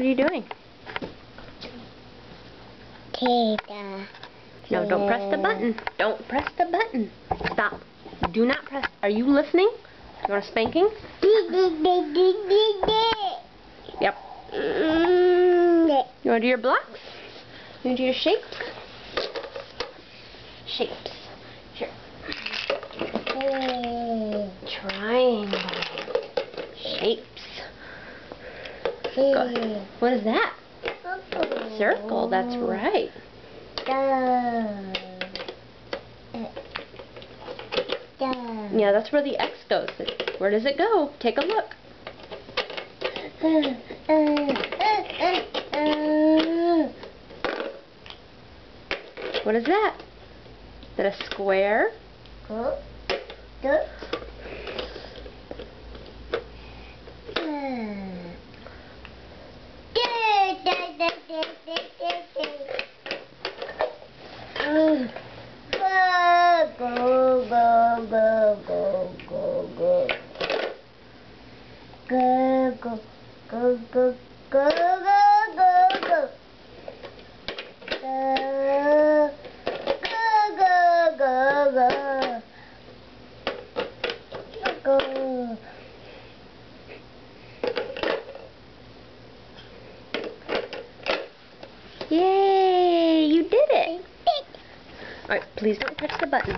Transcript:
What are you doing? No, don't press the button. Don't press the button. Stop. Do not press. Are you listening? You want a spanking? Yep. You want to do your blocks? You want to do your shapes? Shapes. Here. Triangle. Shapes. Good. What is that? Circle. That's right. Yeah, that's where the X goes. Where does it go? Take a look. What is that? Is that a square? Yay! You did it! Alright, please don't touch the button.